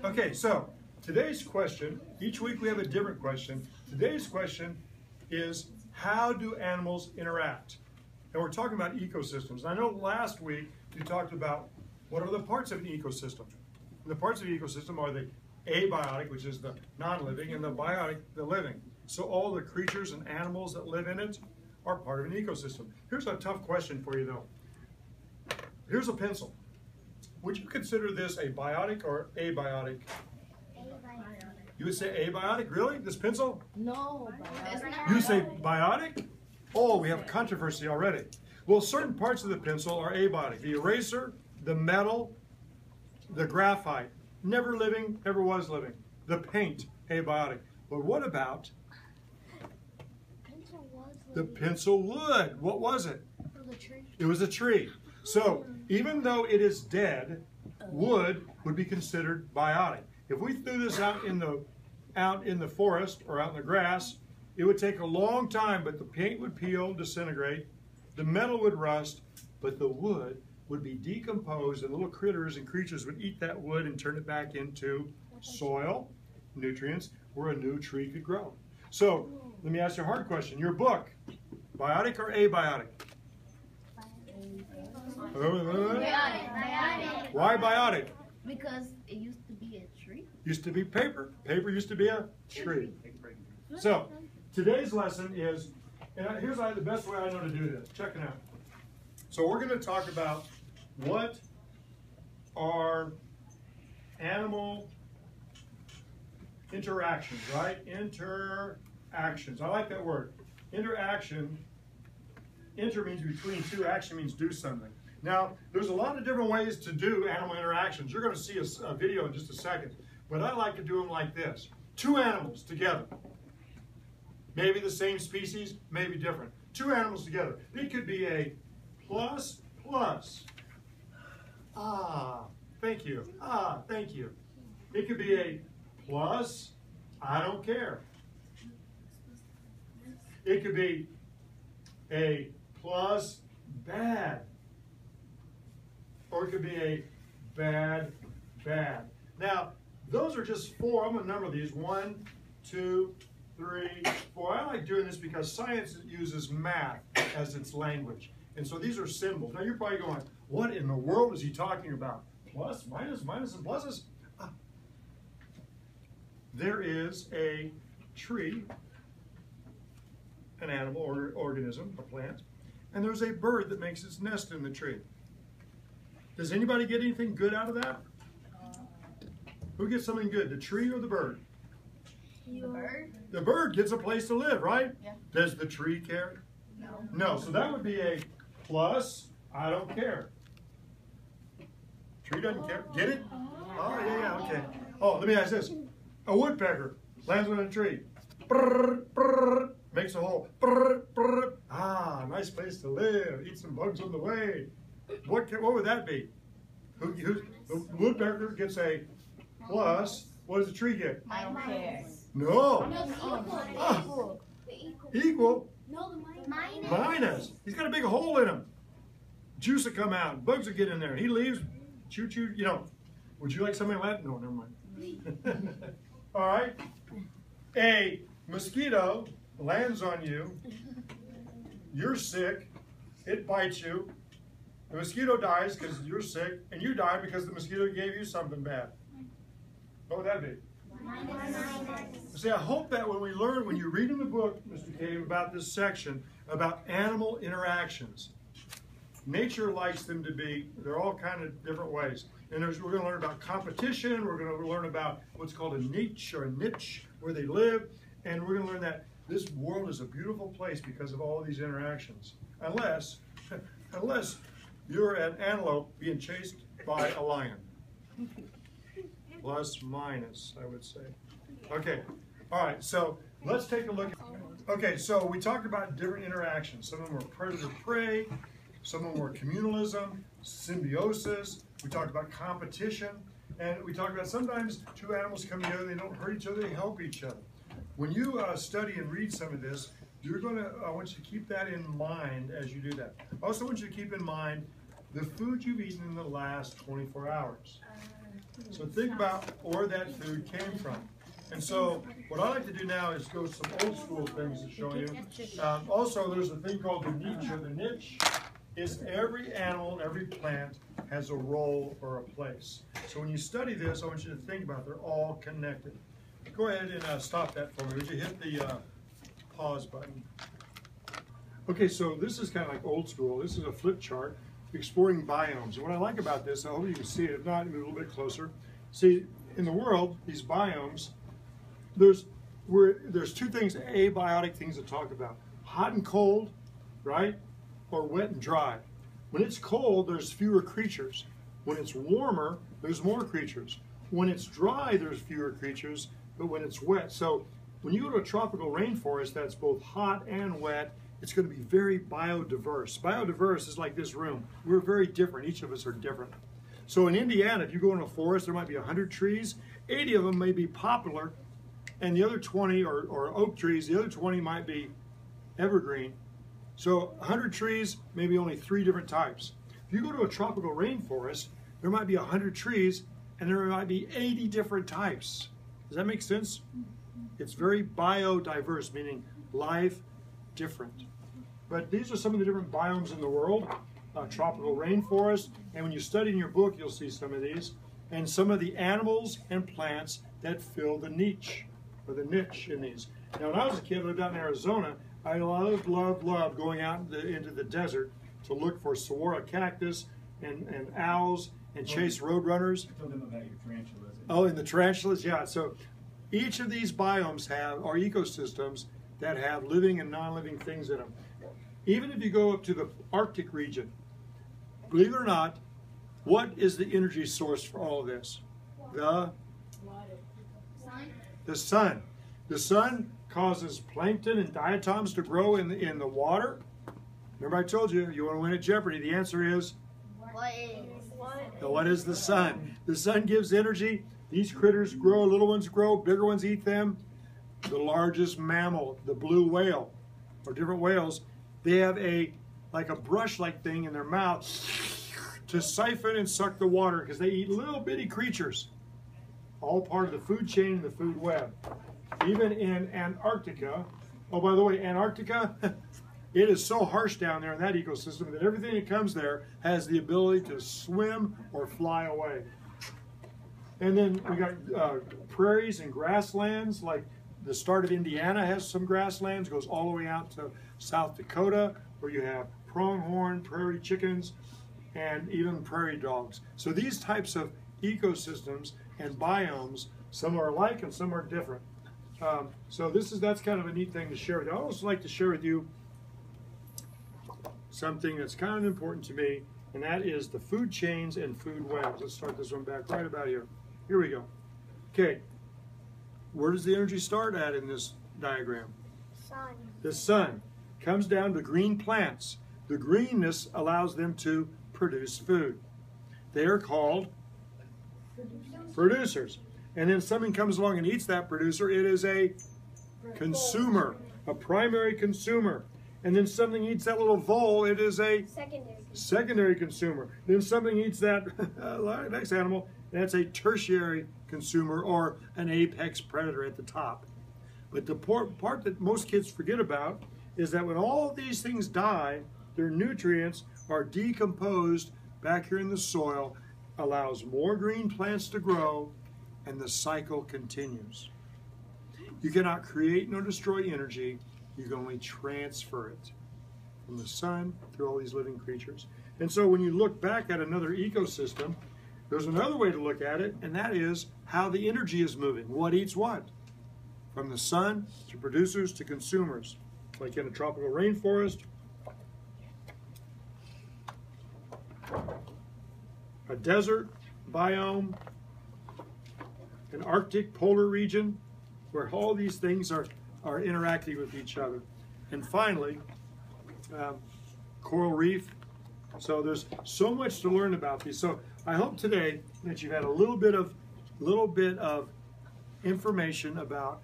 Okay, so today's question, each week we have a different question. Today's question is, how do animals interact? And we're talking about ecosystems. And I know last week we talked about what are the parts of an ecosystem. And the parts of the ecosystem are the abiotic, which is the non-living, and the biotic, the living. So all the creatures and animals that live in it are part of an ecosystem. Here's a tough question for you though. Here's a pencil. Would you consider this a biotic or abiotic? Abiotic. You would say abiotic? Really? This pencil? No, biotic. You say biotic? Oh, we have controversy already. Well, certain parts of the pencil are abiotic. The eraser, the metal, the graphite. Never living, never was living. The paint, abiotic. But what about the pencil wood? What was it? It was a tree. It was a tree. So even though it is dead, wood would be considered biotic. If we threw this out in the forest or out in the grass, it would take a long time, but the paint would peel, disintegrate, the metal would rust, but the wood would be decomposed, and little critters and creatures would eat that wood and turn it back into soil, nutrients, where a new tree could grow. So let me ask you a hard question. Your book, biotic or abiotic? Biotic. Why biotic? Because it used to be a tree. Used to be paper. Paper used to be a tree. So today's lesson is, and here's the best way I know to do this. Check it out. So we're going to talk about what are animal interactions, right? Interactions. I like that word. Interaction. Inter means between, two, action means do something. Now, there's a lot of different ways to do animal interactions. You're going to see a video in just a second. But I like to do them like this. Two animals together. Maybe the same species, maybe different. Two animals together. It could be a plus, plus. Ah, thank you. Ah, thank you. It could be a plus, I don't care. It could be a plus, bad. Or it could be a bad, bad. Now, those are just four. I'm going to number these. 1, 2, 3, 4. I like doing this because science uses math as its language. And so these are symbols. Now you're probably going, what in the world is he talking about? Plus, minus, minus, and pluses? Ah. There is a tree, an animal or organism, a plant, and there's a bird that makes its nest in the tree. Does anybody get anything good out of that? Who gets something good, the tree or the bird? The bird. The bird gets a place to live, right? Yeah. Does the tree care? No. No, so that would be a plus, I don't care. Tree doesn't care. Get it? Oh, yeah, okay. Oh, let me ask this. A woodpecker lands on a tree. Brrr, brrr, makes a hole. Brrr, brrr. Ah, nice place to live. Eat some bugs on the way. What would that be? The woodpecker gets a plus. What does the tree get? I don't care. No. Equal. No, the minus. Minus. He's got a big hole in him. Juice will come out. Bugs will get in there. He leaves. Choo choo. You know. Would you like something like that? No, never mind. All right. A mosquito lands on you. You're sick. It bites you. The mosquito dies because you're sick, and you die because the mosquito gave you something bad. What would that be? Minus. See, I hope that when you read in the book, Mr. Cave, about this section, about animal interactions, nature likes them to be, they're all kind of different ways. And we're going to learn about competition, we're going to learn about what's called a niche, where they live, and we're going to learn that this world is a beautiful place because of all of these interactions. Unless you're an antelope being chased by a lion. Plus, minus, I would say. Okay, all right, so let's take a look. Okay, so we talked about different interactions. Some of them were predator-prey, some of them were communalism, symbiosis. We talked about competition, and we talked about sometimes two animals come together, they don't hurt each other, they help each other. When you study and read some of this, I want you to keep that in mind as you do that. I also want you to keep in mind the food you've eaten in the last 24 hours. So think about where that food came from. And so what I like to do now is go some old school things to show you. Also, there's a thing called the niche, or the niche is every animal, every plant has a role or a place. So when you study this, I want you to think about it. They're all connected. Go ahead and stop that for me. Would you hit the pause button? Okay, so this is kind of like old school. This is a flip chart exploring biomes. And what I like about this, I hope you can see it. If not, move a little bit closer. See, in the world, these biomes, there's two things, abiotic things to talk about. Hot and cold, right? Or wet and dry. When it's cold, there's fewer creatures. When it's warmer, there's more creatures. When it's dry, there's fewer creatures, but when it's wet. So when you go to a tropical rainforest that's both hot and wet, it's going to be very biodiverse. Biodiverse is like this room. We're very different. Each of us are different. So in Indiana, if you go in a forest, there might be 100 trees. 80 of them may be poplar, and the other 20 or oak trees, the other 20 might be evergreen. So 100 trees, maybe only 3 different types. If you go to a tropical rainforest, there might be 100 trees, and there might be 80 different types. Does that make sense? It's very biodiverse, meaning life different. But these are some of the different biomes in the world. Tropical rainforest, and when you study in your book, you'll see some of these, and some of the animals and plants that fill the niche, or the niche in these. Now, when I was a kid, I lived out in Arizona, I loved going out into the desert to look for saguaro cactus and owls and chase roadrunners. Tell them about your tarantulas. Oh, and the tarantulas, yeah. So each of these biomes are ecosystems that have living and non-living things in them. Even if you go up to the Arctic region, believe it or not, what is the energy source for all of this? The sun. The sun causes plankton and diatoms to grow in the water. Remember I told you, you want to win at Jeopardy. The answer is? What is the sun? The sun gives energy. These critters grow, little ones grow, bigger ones eat them. The largest mammal, the blue whale, or different whales, they have like a brush-like thing in their mouth to siphon and suck the water because they eat little bitty creatures. All part of the food chain and the food web. Even in Antarctica, oh, by the way, Antarctica, it is so harsh down there in that ecosystem that everything that comes there has the ability to swim or fly away. And then we got prairies and grasslands, like the start of Indiana has some grasslands, goes all the way out to South Dakota, where you have pronghorn, prairie chickens, and even prairie dogs. So these types of ecosystems and biomes, some are alike and some are different. So that's kind of a neat thing to share with you. I also like to share with you something that's kind of important to me, and that is the food chains and food webs. Let's start this one back right about here. Here we go. Okay, where does the energy start at in this diagram? Sun. The sun comes down to green plants. The greenness allows them to produce food. They are called producers. And then something comes along and eats that producer. It is a consumer, a primary consumer. And then something eats that little vole. It is a secondary consumer. Then something eats that next animal. That's a tertiary consumer, or an apex predator at the top. But the part that most kids forget about is that when all these things die, their nutrients are decomposed back here in the soil, allows more green plants to grow, and the cycle continues. You cannot create nor destroy energy. You can only transfer it from the sun through all these living creatures. And so when you look back at another ecosystem, there's another way to look at it, and that is how the energy is moving. What eats what? From the sun to producers to consumers. Like in a tropical rainforest, a desert biome, an Arctic polar region, where all these things are interacting with each other. And finally, coral reef. So there's so much to learn about these. So I hope today that you've had a little bit of information about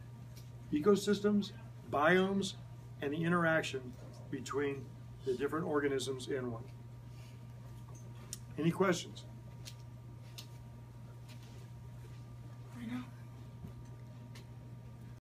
ecosystems, biomes, and the interaction between the different organisms in one. Any questions?